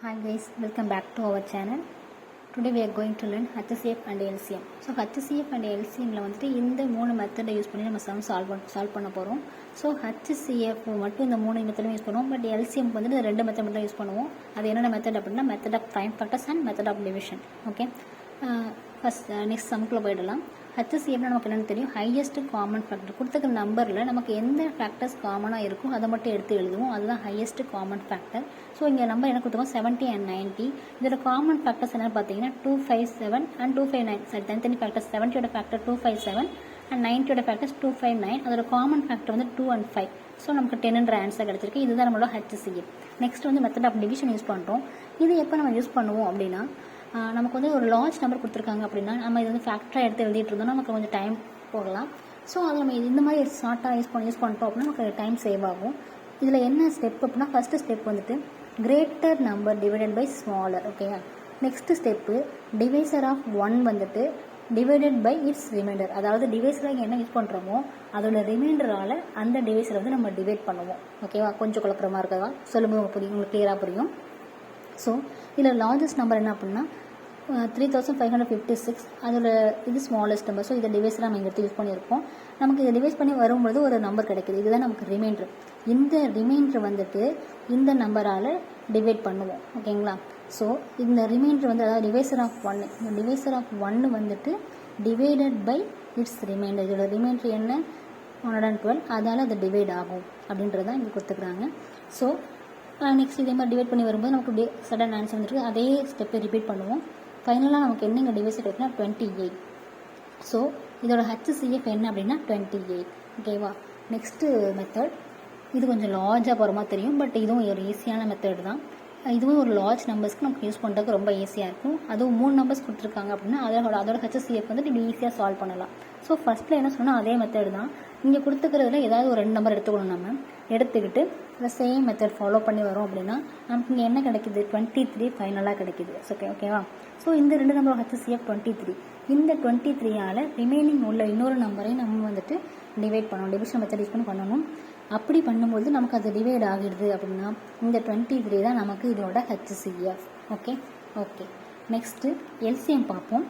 Hi guys, welcome back to our channel. Today we are going to learn HCF and LCM. So HCF and LCM ல வந்துட்டு இந்த மூணு மெத்தடை use பண்ணி நம்ம சம் சால்வ் பண்ண போகிறோம். ஸோ HCF மட்டும் இந்த மூணு மெத்தடும் யூஸ் பண்ணுவோம். பட் LCM வந்துட்டு இந்த ரெண்டு மெத்தட் மட்டும் யூஸ் பண்ணுவோம். அது என்னென்ன மெத்தட் அப்படின்னா method of prime factors and method of division. Okay, next சம்குள்ளே போயிடலாம். HCFனா நமக்கு என்னென்னு தெரியும், ஹையஸ்ட் காமன் ஃபேக்டர். கொடுத்துருக்க நம்பரில் நமக்கு எந்த ஃபேக்டர்ஸ் காமனாக இருக்கும் அதை மட்டும் எடுத்து எழுதுவோம். அதுதான் ஹையஸ்ட் காமன் ஃபேக்டர். ஸோ இங்கே நம்பர் என்ன கொடுத்துருக்கோம், 70 and 90. இதோட காமன் ஃபேக்டர்ஸ் என்னென்னு பார்த்தீங்கன்னா 257 and 259. சரி, தனித்தனி ஃபேக்டர்ஸ் 70யோட ஃபேக்டர் 257 and 90யோட ஃபேக்டர்ஸ் 259. அதோட காமன் ஃபேக்டர் வந்து 2 and 5. ஸோ நமக்கு 10ன்ற ஆன்சர் கிடச்சிருக்கு. இதுதான் நம்மளோட HCF. நெக்ஸ்ட் வந்து மெத்தட் ஆஃப் டிவிஷன் யூஸ் பண்ணுறோம். இது எப்போ நம்ம யூஸ் பண்ணுவோம் அப்படின்னா, நமக்கு வந்து ஒரு லார்ஜ் நம்பர் கொடுத்துருக்காங்க அப்படின்னா நம்ம இது வந்து ஃபேக்டராக எடுத்து எழுதிட்டு இருந்தோம்னா நமக்கு கொஞ்சம் டைம் போகலாம். ஸோ அது நம்ம இந்த மாதிரி ஷார்ட்டாக யூஸ் பண்ணிட்டோம் அப்படின்னா நமக்கு டைம் சேவ் ஆகும். இதில் என்ன ஸ்டெப் அப்படின்னா, ஃபஸ்ட்டு ஸ்டெப் வந்துட்டு greater number divided by smaller. ஓகேயா, நெக்ஸ்ட்டு ஸ்டெப்பு டிவைசர் ஆஃப் 1 வந்துட்டு டிவைடட் பை இட்ஸ் ரிமைண்டர். அதாவது டிவைசராக என்ன யூஸ் பண்ணுறோமோ அதோட ரிமைண்டரால் அந்த டிவைசரை வந்து நம்ம டிவைட் பண்ணுவோம். ஓகேவா, கொஞ்சம் குழப்பமாக இருக்கவா சொல்லும்போது உங்களுக்கு கிளியராக புரியும். ஸோ இதில் லார்ஜஸ்ட் நம்பர் என்ன அப்படின்னா 3556. அதோட இது ஸ்மாலஸ்ட் நம்பர். ஸோ இதை டிவைஸில் நம்ம இங்கே யூஸ் பண்ணியிருக்கோம். நமக்கு இதை டிவைஸ் பண்ணி வரும்பொழுது ஒரு நம்பர் கிடைக்குது. இதுதான் நமக்கு ரிமைண்டர். இந்த ரிமைண்டர் வந்துட்டு இந்த நம்பரால் டிவைட் பண்ணுவோம். ஓகேங்களா, ஸோ இந்த ரிமைண்டர் வந்து அதாவது டிவைசர் ஆஃப் 1, இந்த டிவைசர் ஆஃப் 1 வந்துட்டு டிவைடட் பை இட்ஸ் ரிமைண்டர். இதோட ரிமைண்டர் என்ன 112, அதால் அது டிவைட் ஆகும் அப்படின்றது தான் இங்கே கொடுத்துக்கிறாங்க. ஸோ நெக்ஸ்ட் இதே மாதிரி டிவைட் பண்ணி வரும்போது நமக்கு சடன் ஆன்சர் வந்துருக்கு. அதே ஸ்டெப்பை ரிப்பீட் பண்ணுவோம். ஃபைனலாக நமக்கு என்ன இங்கே டிவைஸ் கிடைக்குன்னா 28. ஸோ இதோட HCF என்ன அப்படின்னா 28. ஓகேவா, நெக்ஸ்ட்டு மெத்தட் இது கொஞ்சம் லார்ஜாக போகிற மாதிரி தெரியும். பட் இதுவும் ஒரு ஈஸியான மெத்தட் தான். இதுவும் ஒரு லார்ஜ் நம்பர்ஸ்க்கு நமக்கு யூஸ் பண்ணுறதுக்கு ரொம்ப ஈஸியாக இருக்கும். அதுவும் 3 நம்பர்ஸ் கொடுத்துருக்காங்க அப்படின்னா அதோட HCF வந்துட்டு இப்படி ஈஸியாக சால்வ் பண்ணலாம். ஸோ ஃபஸ்ட்டில் என்ன சொன்னால் அதே மெத்தட் தான். இங்கே கொடுத்துக்கிறதுல ஏதாவது ஒரு 2 நம்பர் எடுத்துக்கணும். நம்ம எடுத்துக்கிட்டு இந்த சேம் மெத்தட் ஃபாலோ பண்ணி வரோம் அப்படின்னா நமக்கு இங்கே என்ன கிடைக்குது 23 ஃபைனலாக கிடைக்குது. ஓகேவா, ஸோ இந்த 2 நம்பர் HCF 23. இந்த 23ஆல் ரிமைனிங் உள்ள இன்னொரு நம்பரை நம்ம வந்துட்டு டிவைட் பண்ணணும். டிவிஷன் மெத்தட் யூஸ் பண்ணி பண்ணணும். அப்படி பண்ணும்போது நமக்கு அது டிவைட் ஆகிடுது அப்படின்னா இந்த 23 தான் நமக்கு இதோட HCF. ஓகே, நெக்ஸ்ட்டு LCM பார்ப்போம்.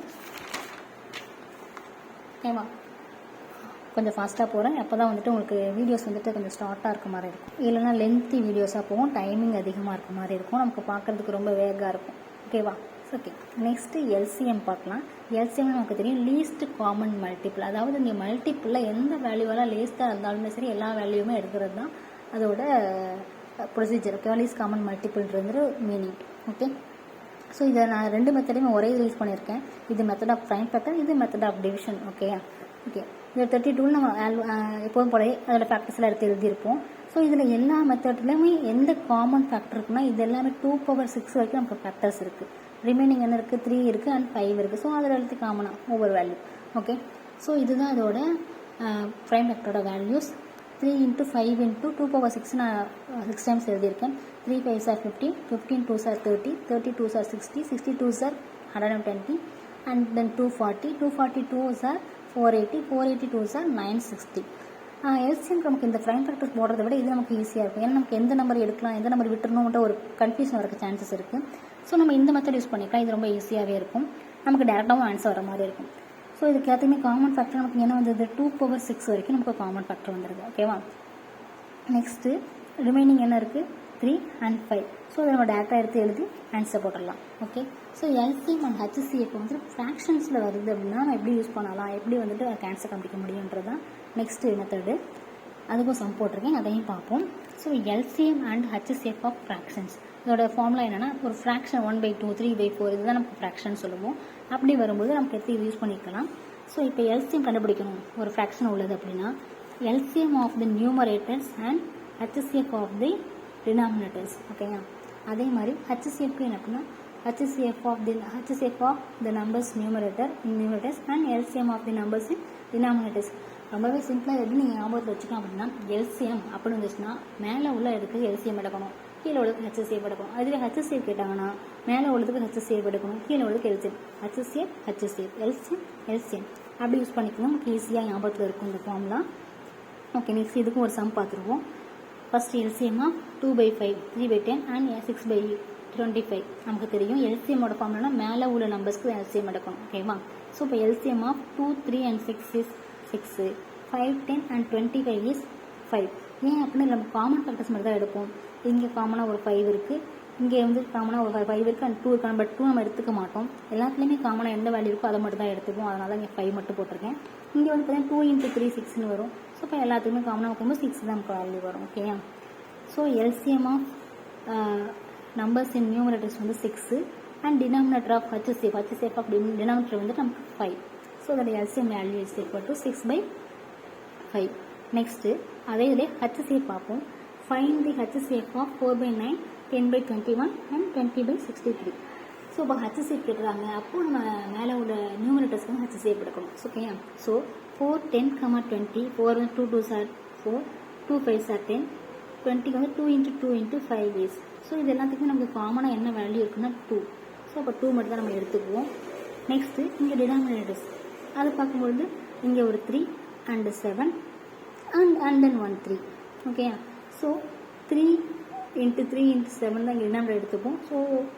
ஓகேவா, கொஞ்சம் ஃபாஸ்ட்டாக போகிறேன். அப்போ தான் வந்துட்டு உங்களுக்கு வீடியோஸ் வந்துட்டு கொஞ்சம் ஸ்டார்ட்டாக இருக்க மாதிரி இருக்கும். இல்லைனா லென்த்தி வீடியோஸாக போகும், டைமிங் அதிகமாக இருக்க மாதிரி இருக்கும். நமக்கு பார்க்குறதுக்கு ரொம்ப வேகாக இருக்கும். ஓகேவா, ஓகே, நெக்ஸ்ட்டு LCM பார்க்கலாம். LCM நமக்கு தெரியும் லீஸ்ட் காமன் மல்டிபிள். அதாவது இங்கே மல்டிப்பிளில் எந்த வேல்யூவெல்லாம் லீஸ்ட்டாக இருந்தாலுமே சரி எல்லா வேல்யூமே எடுக்கிறது தான் அதோட ப்ரொசீஜர். ஓகேவா, லீஸ்ட் காமன் மல்டிபிள்ன்ற மீனிங். ஓகே, ஸோ இதை நான் 2 மெத்தடையுமே ஒரே யூஸ் பண்ணியிருக்கேன். இது மெத்தட் ஆஃப் ப்ரைம் ஃபேக்டர், இது மெத்தட் ஆஃப் டிவிஷன். ஓகே, இந்த 32 நம்ம எப்போதும் போல அதோட ஃபேக்டர்ஸ்லாம் எடுத்து எழுதியிருப்போம். ஸோ இதில் எல்லா மெத்தட்லையுமே எந்த காமன் ஃபேக்டர் இருக்குன்னா இது எல்லாமே 2⁶ வரைக்கும் நமக்கு ஃபேக்டர்ஸ் இருக்குது. ரிமைனிங் என்ன இருக்குது 3 இருக்குது அண்ட் 5 இருக்குது. ஸோ அதில் எழுதி காமனாக ஒவ்வொரு வேல்யூ. ஓகே, ஸோ இதுதான் அதோட ப்ரைம் ஃபேக்டரோட வேல்யூஸ். 3 × 5 × 2⁶ நான் 6 டைம்ஸ் எழுதியிருக்கேன். 3 5s are 15, 15 2s are 30, 30 2s are 60, 60 2s are 120, and then 240, 240 2s are 480, 480 2s are 960. LCM நமக்கு இந்த ப்ரைம் ஃபேக்டர்ஸ் போடுறத விட இது நமக்கு ஈஸியாக இருக்கும். ஏன்னா நமக்கு எந்த நம்பர் எடுக்கலாம் எந்த நம்பர் விட்டுறணும்ன்ற ஒரு கன்ஃபியூஷன் வரக்கு சான்சஸ் இருக்குது. ஸோ நம்ம இந்த மெத்தட் யூஸ் பண்ணிக்கலாம். இது ரொம்ப ஈஸியாகவே இருக்கும். நமக்கு டேரெக்டாகவும் ஆன்சர் வர மாதிரி இருக்கும். ஸோ இதுக்கு எல்லாத்தையுமே காமன் ஃபேக்டர் நமக்கு என்ன வந்தது 2⁶ வரைக்கும் நமக்கு காமன் ஃபேக்டர் வந்துடுது. ஓகேவா, நெக்ஸ்ட்டு ரிமைனிங் என்ன இருக்குது 3 and 5. ஸோ அதை நம்ம டேரெக்டாக எடுத்து எழுதி ஆன்சர் போட்டுடலாம். Okay, so LCM and HCF வந்து ஃப்ராக்ஷன்ஸில் வருது அப்படின்னா நம்ம எப்படி யூஸ் பண்ணலாம், எப்படி வந்துட்டு ஆன்சர் கண்டுபிடிக்க முடியுன்றது தான் நெக்ஸ்ட்டு மெத்தடு. அதுக்கும் சம் போட்டிருக்கேன், அதையும் பார்ப்போம். So LCM and HCF of fractions இதோட ஃபார்முலா என்னென்னா ஒரு ஃப்ராக்ஷன் 1/2 3/4 இதுதான் நமக்கு ஃப்ராக்ஷன் சொல்லுவோம். அப்படி வரும்போது நமக்கு எடுத்து யூஸ் பண்ணிக்கலாம். ஸோ இப்போ LCM கண்டுபிடிக்கணும் ஒரு ஃப்ராக்ஷன் உள்ளது அப்படின்னா LCM of the numerators and HCF of the denominators. ஓகேங்க, அதே மாதிரி HCF என்ன அப்படின்னா HCF of the numbers numerators and LCM of the numbers in denominators. ரொம்பவே சிம்பிளாக எப்படி நீங்கள் ஞாபகத்தில் வச்சுக்கணும் அப்படின்னா LCM அப்படின்னு வந்துச்சுன்னா மேலே உள்ள இதுக்கு LCM எடுக்கணும், கீழே உள்ளதுக்கு HCF எடுக்கணும். அதுவே HCF கேட்டாங்கன்னா மேலே உள்ளதுக்கு HCF எடுக்கணும், கீழே உள்ளதுக்கு LCM. HCF LCM அப்படி யூஸ் பண்ணிக்கணும். நமக்கு ஈஸியாக ஞாபகத்தில் இருக்கும் இந்த ஃபார்ம்லாம். ஓகே, நெக்ஸ்ட் இதுக்கும் ஒரு சம் பார்த்துருவோம். First LCM of 2/5, 3/10 and 6/8. 25 நமக்கு தெரியும். எல்சிஎம்மோட ஃபார்முலானா மேலே உள்ள நம்பர்ஸ்க்கு எல்சிஎம் எடுக்கணும். ஓகேவா? ஸோ இப்போ LCM of 2, 3 and 6 is 6, 5, 10 and 25 is 5. ஏன் அப்படின்னு நம்ம காமன் ஃபேக்டர்ஸ் மட்டும் தான் எடுப்போம். இங்கே காமனாக ஒரு 5 இருக்குது, இங்கே வந்து காமனாக ஒரு 5 இருக்குது அண்ட் 2 இருக்குது. பட் 2 நம்ம எடுத்துக்க மாட்டோம். எல்லாத்துலேயுமே காமனாக எந்த வேல்யூ இருக்கோ அதை மட்டும் தான் எடுத்துப்போம். அதனால தான் இங்கே 5 மட்டும் போட்டிருக்கேன். இங்கே வந்து பார்த்தீங்கன்னா 2 × 3 6ன்னு வரும். ஸோ இப்போ எல்லாத்துக்குமே காமனாக வைக்கும்போது 6 தான் நமக்கு வேல்யூ வரும். ஓகேயா? So LCM of numbers in numerators வந்து 6 and denominator of HCF of denominator வந்து நமக்கு 5. ஸோ அதோட LCM value is equal to 6/5. Next அதே இதிலே HCF பார்ப்போம். Find the HCF of 4/9, 10/21 and 20/63. So இப்போ HCF கேட்டுறாங்க. அப்போது நம்ம மேலே உள்ள நியூமரேட்டர்ஸ்க்கு வந்து HCF எடுக்கணும். ஓகேயா? ஸோ 4, 10, 20, 4 வந்து 2 2s are 4, 2 5s are 10, 20 வந்து 2 × 2 × 5 is. ஸோ இது எல்லாத்துக்குமே நமக்கு காமனாக என்ன வேல்யூ இருக்குன்னா 2. ஸோ அப்போ 2 மட்டும் தான் நம்ம எடுத்துக்குவோம். நெக்ஸ்ட்டு இங்கே டினாமினேட்டர்ஸ் அது பார்க்கும்பொழுது இங்கே ஒரு 3 and 7 and then 1 3. ஓகேயா? ஸோ 3 × 3 × 7 தான் இங்கே டினாமினேட்டர் எடுத்துப்போம். ஸோ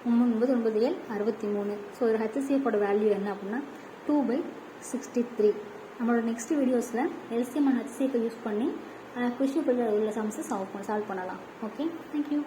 9 9 7 63. ஸோ ஒரு HCFோட வேல்யூ என்ன அப்படின்னா 2/63. நம்மளோட நெக்ஸ்ட் வீடியோஸில் எல்சிஎம் அண்ட் HCF யூஸ் பண்ணி கொஸ்டின் பேப்பரில் உள்ள சம்ஸை சால்வ் பண்ணலாம். Okay, thank you.